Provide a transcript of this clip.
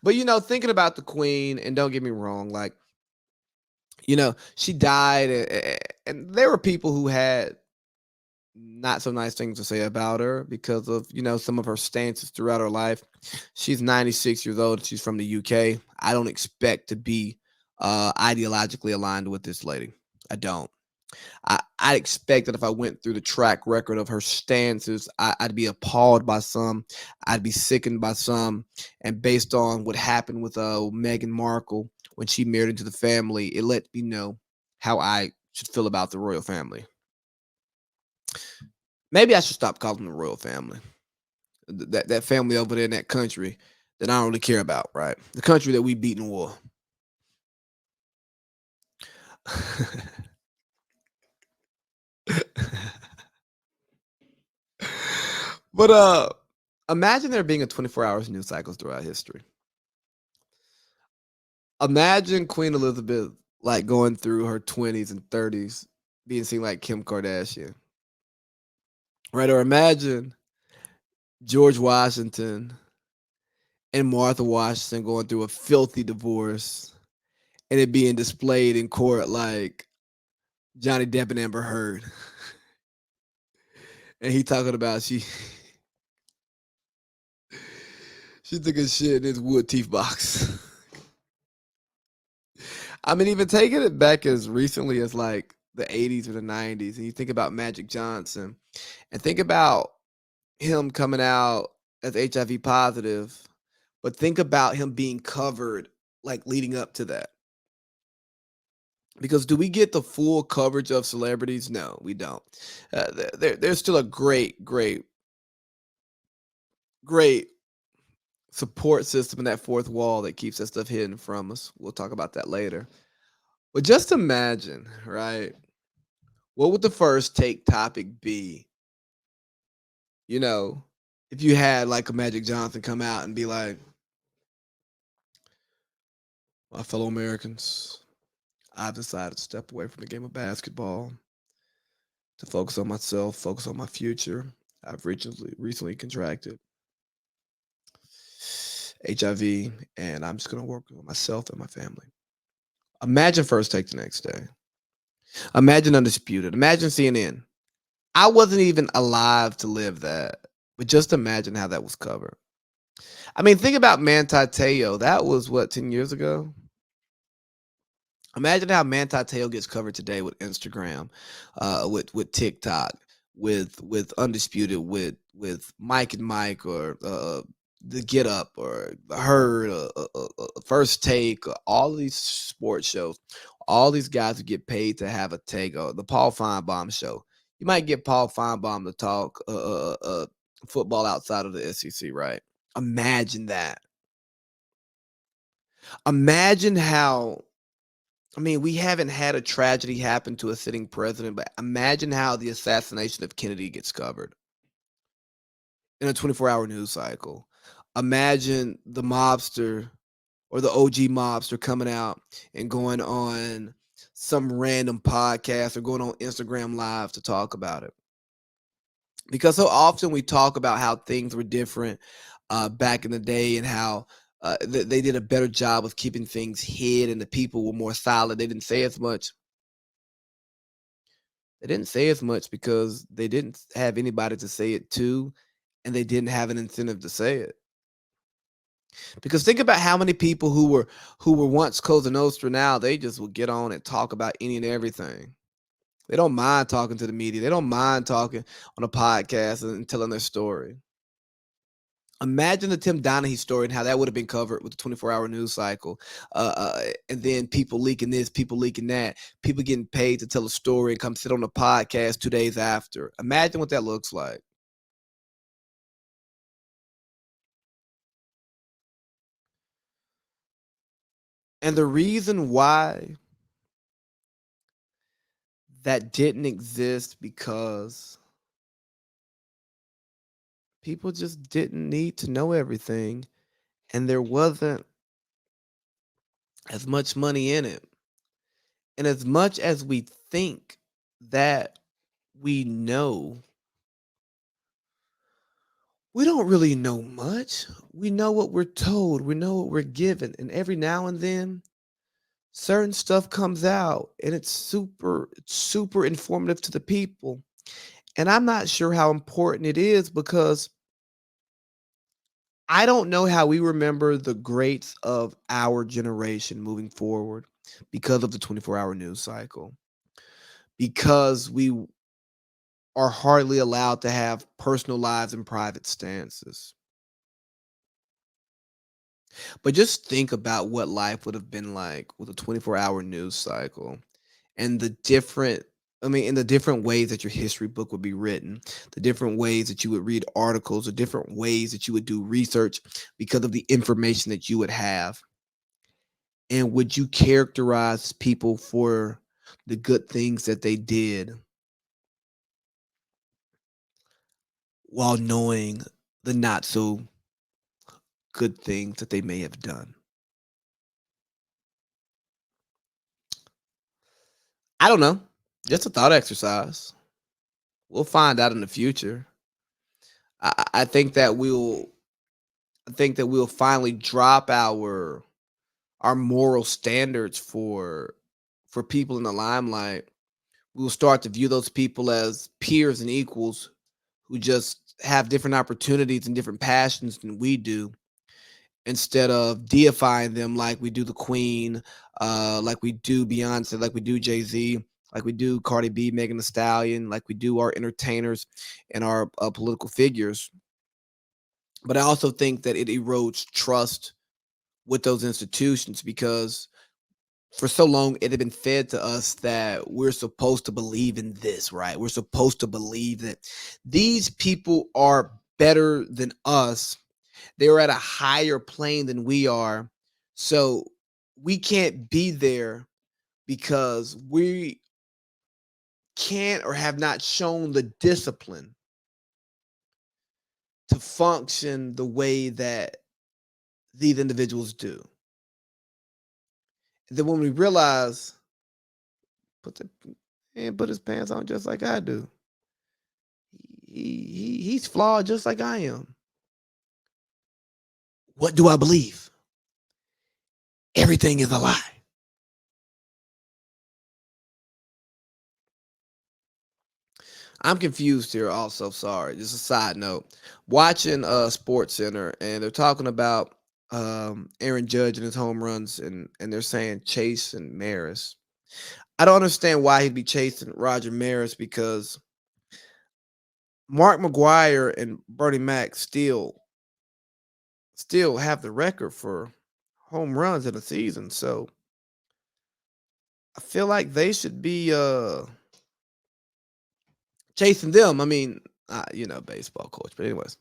But thinking about the queen, and don't get me wrong, like she died, and there were people who had not so nice things to say about her because of some of her stances throughout her life. She's 96 years old. She's from the UK. I don't expect to be ideologically aligned with this lady. I don't. I expect that if I went through the track record of her stances, I'd be appalled by some, I'd be sickened by some, and based on what happened with Meghan Markle when she married into the family, it let me know how I should feel about the royal family. Maybe I should stop calling them the royal family. That family over there in that country that I don't really care about, right? The country that we beat in war. But imagine there being a 24 hours news cycles throughout history. Imagine Queen Elizabeth like going through her 20s and 30s being seen like Kim Kardashian. Right? Or imagine George Washington and Martha Washington going through a filthy divorce and it being displayed in court like Johnny Depp and Amber Heard. And he talking about she took a shit in his wood teeth box. I mean, even taking it back as recently as like the 80s or the 90s, and you think about Magic Johnson and think about him coming out as HIV positive, but think about him being covered like leading up to that. Because do we get the full coverage of celebrities? No, we don't. There's still a great support system in that fourth wall that keeps that stuff hidden from us. We'll talk about that later. But just imagine, right? What would the first take topic be? You know, if you had like a Magic Johnson come out and be like, my fellow Americans, I've decided to step away from the game of basketball to focus on myself, focus on my future. I've recently contracted HIV, and I'm just going to work on myself and my family. Imagine first take the next day. Imagine Undisputed. Imagine CNN. I wasn't even alive to live that, but just imagine how that was covered. I mean, think about Manti Te'o. That was what 10 years ago. Imagine how Manti Te'o gets covered today with Instagram, with TikTok, with Undisputed, with Mike and Mike, or the Get Up, or the Herd, First Take, all these sports shows, all these guys who get paid to have a take, the Paul Feinbaum show. You might get Paul Feinbaum to talk football outside of the SEC, right? Imagine that. Imagine how I mean, we haven't had a tragedy happen to a sitting president, but imagine how the assassination of Kennedy gets covered in a 24-hour news cycle. Imagine the mobster or the OG mobster coming out and going on some random podcast or going on Instagram Live to talk about it. Because so often we talk about how things were different back in the day and how they did a better job of keeping things hid and the people were more silent. They didn't say as much. They didn't say as much because they didn't have anybody to say it to, and they didn't have an incentive to say it. Because think about how many people who were once Cosa Nostra now they just will get on and talk about any and everything. They don't mind talking to the media. They don't mind talking on a podcast and telling their story. Imagine the Tim Donaghy story and how that would have been covered with the 24-hour news cycle. And then people leaking this, people leaking that, people getting paid to tell a story and come sit on a podcast 2 days after. Imagine what that looks like. And the reason why that didn't exist because people just didn't need to know everything and there wasn't as much money in it. And as much as we think that we know We don't really know much. We know what we're told, we know what we're given, and every now and then certain stuff comes out and it's super informative to the people. And I'm not sure how important it is because I don't know how we remember the greats of our generation moving forward because of the 24-hour news cycle. Because we are hardly allowed to have personal lives and private stances. But just think about what life would have been like with a 24-hour news cycle and the different in the different ways that your history book would be written, the different ways that you would read articles, the different ways that you would do research because of the information that you would have. And would you characterize people for the good things that they did while knowing the not so good things that they may have done? I don't know. Just a thought exercise. We'll find out in the future. I think that we'll finally drop our moral standards for people in the limelight. We will start to view those people as peers and equals who just have different opportunities and different passions than we do, instead of deifying them like we do the Queen, like we do Beyonce, like we do Jay-Z, like we do Cardi B, Megan Thee Stallion, like we do our entertainers and our political figures. But I also think that it erodes trust with those institutions because for so long it had been fed to us that we're supposed to believe in this, right? We're supposed to believe that these people are better than us. They're at a higher plane than we are. So we can't be there because we can't or have not shown the discipline to function the way that these individuals do. And then when we realize, put the man put his pants on just like I do. He's flawed just like I am. What do I believe? Everything is a lie. I'm confused here also, sorry. Just a side note. Watching Sports Center and they're talking about Aaron Judge and his home runs and they're saying Chase and Maris. I don't understand why he'd be chasing Roger Maris because Mark McGuire and Bernie Mac still have the record for home runs in a season. So I feel like they should be chasing them. Baseball coach. But anyways,